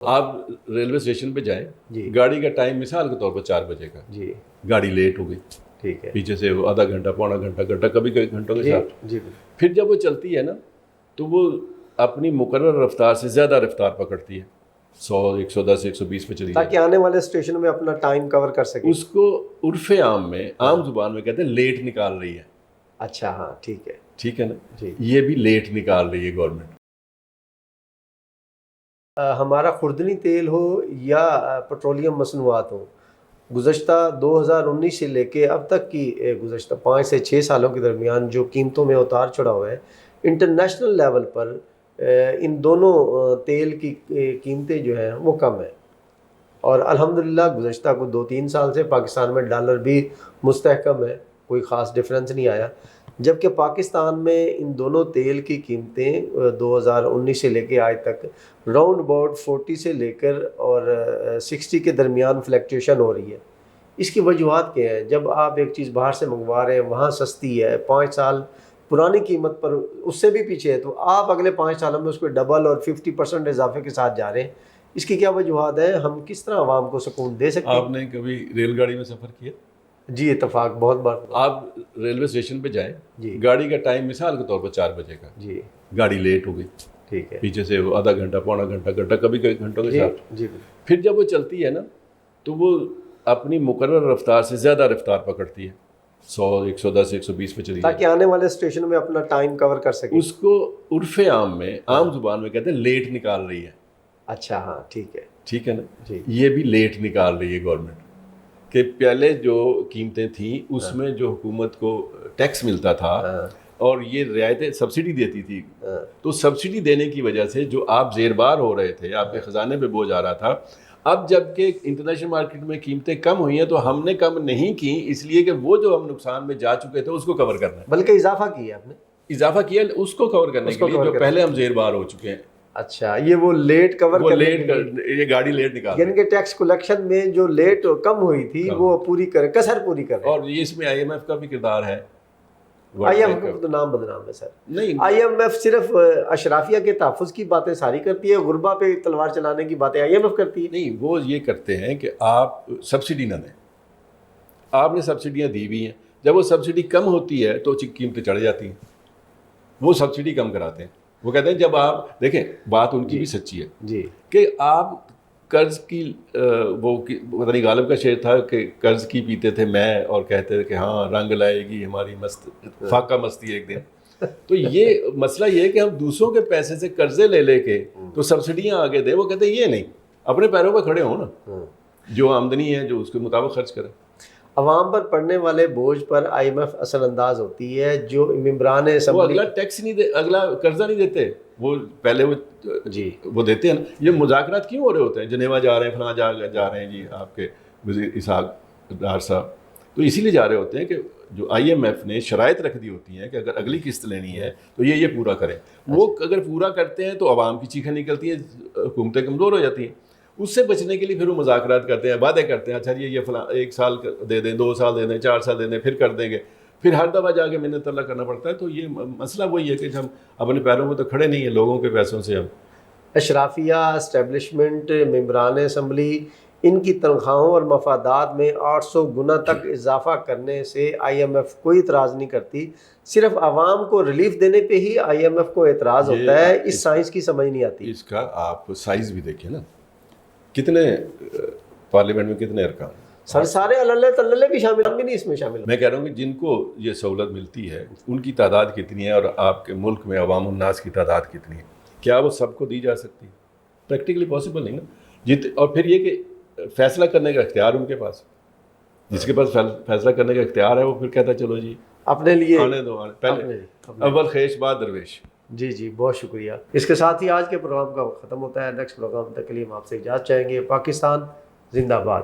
آپ railway station پہ جائیں جی گاڑی کا ٹائم مثال کے طور پر 4 بجے کا، جی گاڑی لیٹ ہو گئی، ٹھیک ہے پیچھے سے آدھا گھنٹہ پونا گھنٹہ کبھی کئی گھنٹوں کے جی ساتھ، جی پھر جب وہ چلتی ہے نا تو وہ اپنی مقرر رفتار سے زیادہ رفتار پکڑتی ہے، 100 110 120 پہ چلی تاکہ جائے، آنے والے اسٹیشن میں اپنا ٹائم کور کر سکے. اس کو عرف عام میں عام زبان میں کہتے ہیں لیٹ نکال رہی ہے. اچھا ہاں ٹھیک ہے ٹھیک ہے نا، جی. یہ بھی لیٹ نکال رہی ہے گورنمنٹ. ہمارا خوردنی تیل ہو یا پٹرولیم مصنوعات ہوں، گزشتہ 2019 سے لے کے اب تک کی گزشتہ 5 سے 6 سالوں کے درمیان جو قیمتوں میں اتار چڑھاؤ ہے انٹرنیشنل لیول پر، ان دونوں تیل کی قیمتیں جو ہیں وہ کم ہیں. اور الحمدللہ گزشتہ کو 2-3 سال سے پاکستان میں ڈالر بھی مستحکم ہے، کوئی خاص ڈفرینس نہیں آیا. جبکہ پاکستان میں ان دونوں تیل کی قیمتیں 2019 سے لے کے آج تک راؤنڈ اباؤٹ 40 سے لے کر اور 60 کے درمیان فلیکچویشن ہو رہی ہے. اس کی وجوہات کیا ہیں؟ جب آپ ایک چیز باہر سے منگوا رہے ہیں وہاں سستی ہے 5 سال پرانی قیمت پر اس سے بھی پیچھے ہے، تو آپ اگلے 5 سالوں میں اس کو ڈبل اور 50% اضافے کے ساتھ جا رہے ہیں. اس کی کیا وجوہات ہیں؟ ہم کس طرح عوام کو سکون دے سکتے ہیں؟ آپ نے کبھی ریل گاڑی میں سفر کیا؟ جی اتفاق بہت بار. آپ ریلوے اسٹیشن پہ جائیں جی گاڑی کا ٹائم مثال کے طور پر 4 بجے کا، جی گاڑی لیٹ ہو گئی، ٹھیک ہے پیچھے سے آدھا گھنٹہ پونا گھنٹہ کبھی کئی گھنٹوں کے جی ساتھ، جی پھر جب وہ چلتی ہے نا تو وہ اپنی مقرر رفتار سے زیادہ رفتار پکڑتی ہے، 100 110 120 پہ چلی تاکہ جائے، آنے والے اسٹیشن میں اپنا ٹائم کور کر سکے. اس کو عرف عام میں عام زبان میں کہتے ہیں لیٹ نکال رہی ہے. اچھا ہاں ٹھیک ہے ٹھیک ہے نا، جی یہ بھی لیٹ نکال رہی ہے گورنمنٹ. کہ پہلے جو قیمتیں تھیں اس میں جو حکومت کو ٹیکس ملتا تھا اور یہ رعایتیں سبسڈی دیتی تھی، تو سبسڈی دینے کی وجہ سے جو آپ زیر بار ہو رہے تھے، آپ کے خزانے پہ بوجھ آ رہا تھا. اب جب کہ انٹرنیشنل مارکیٹ میں قیمتیں کم ہوئی ہیں تو ہم نے کم نہیں کی، اس لیے کہ وہ جو ہم نقصان میں جا چکے تھے اس کو کور کرنا ہے، بلکہ اضافہ کیا آپ نے. اضافہ کیا اس کو کور کرنے کے لیے جو پہلے ہم زیر بار ہو چکے ہیں. اچھا یہ وہ لیٹ کور وہ کرنے لیٹ کے لیے، یہ گاڑی لیٹ نکال یعنی کہ ٹیکس کلیکشن میں جو لیٹ کم ہوئی تھی وہ پوری کرے، کسر پوری کرے. اور یہ اس میں آئی ایم ایف کا بھی کردار ہے. آئی ایم ایف کا تو نام بدنام ہے سر. نہیں، آئی ایم ایف صرف اشرافیہ کے تحفظ کی باتیں ساری کرتی ہے، غربا پہ تلوار چلانے کی باتیں آئی ایم ایف کرتی ہے. نہیں، وہ یہ کرتے ہیں کہ آپ سبسڈی نہ دیں. آپ نے سبسڈیاں دی ہوئی ہیں، جب وہ سبسڈی کم ہوتی ہے تو قیمتیں چڑھ جاتی ہیں. وہ سبسڈی کم کراتے ہیں. وہ کہتے ہیں جب آپ دیکھیں بات ان کی بھی سچی ہے جی کہ آپ قرض کی وہ پتہ نہیں غالب کا شعر تھا کہ قرض کی پیتے تھے میں اور کہتے تھے کہ ہاں رنگ لائے گی ہماری مست فاقہ مستی ایک دن. تو یہ مسئلہ یہ ہے کہ ہم دوسروں کے پیسے سے قرضے لے کے تو سبسڈیاں آگے دیں. وہ کہتے ہیں یہ نہیں، اپنے پیروں پہ کھڑے ہوں نا، جو آمدنی ہے جو اس کے مطابق خرچ کریں. عوام پر پڑنے والے بوجھ پر آئی ایم ایف اثر انداز ہوتی ہے. جو ممبران وہ اسمبلی اگلا ٹیکس نہیں دے، اگلا قرضہ نہیں دیتے، وہ پہلے وہ دیتے ہیں نا. یہ مذاکرات کیوں ہو رہے ہوتے ہیں؟ جنیوا جا رہے ہیں، فلاں جا رہے ہیں جی آپ کے وزیر اسحاق ڈار صاحب، تو اسی لیے جا رہے ہوتے ہیں کہ جو آئی ایم ایف نے شرائط رکھ دی ہوتی ہیں کہ اگر اگلی قسط لینی ہے تو یہ پورا کریں. وہ اگر پورا کرتے ہیں تو عوام کی چیخیں نکلتی ہیں، حکومتیں کمزور ہو جاتی ہیں. اس سے بچنے کے لیے پھر وہ مذاکرات کرتے ہیں، وعدے کرتے ہیں، اچھا یہ فلاں 1 سال دے دیں، 2 سال دے دیں، 4 سال دے دیں، پھر کر دیں گے. پھر ہر دفعہ جا کے محنت اللہ کرنا پڑتا ہے. تو یہ مسئلہ وہی ہے کہ ہم اپنے پیروں میں تو کھڑے نہیں ہیں، لوگوں کے پیسوں سے ہم. اشرافیہ، اسٹیبلشمنٹ، ممبران اسمبلی، ان کی تنخواہوں اور مفادات میں 800 گنا تک اضافہ کرنے سے آئی ایم ایف کوئی اعتراض نہیں کرتی. صرف عوام کو ریلیف دینے پہ ہی آئی ایم ایف کو اعتراض ہوتا ہے. اس سائنس کی سمجھ نہیں آتی. اس کا آپ سائز بھی دیکھیں نا، کتنے پارلیمنٹ میں کتنے ارکان. سر سارے اللہ تللے بھی شامل، ہم بھی نہیں اس میں شامل. میں کہہ رہا ہوں کہ جن کو یہ سہولت ملتی ہے ان کی تعداد کتنی ہے اور آپ کے ملک میں عوام الناس کی تعداد کتنی ہے؟ کیا وہ سب کو دی جا سکتی ہے؟ پریکٹیکلی پاسبل نہیں نا. اور پھر یہ کہ فیصلہ کرنے کا اختیار ان کے پاس، جس کے پاس فیصلہ کرنے کا اختیار ہے وہ پھر کہتا ہے چلو جی اپنے لیے آنے دو، پہلے اول خیش بعد درویش. جی بہت شکریہ. اس کے ساتھ ہی آج کے پروگرام کا ختم ہوتا ہے. نیکسٹ پروگرام تک کے لیے ہم آپ سے اجازت چاہیں گے. پاکستان زندہ باد.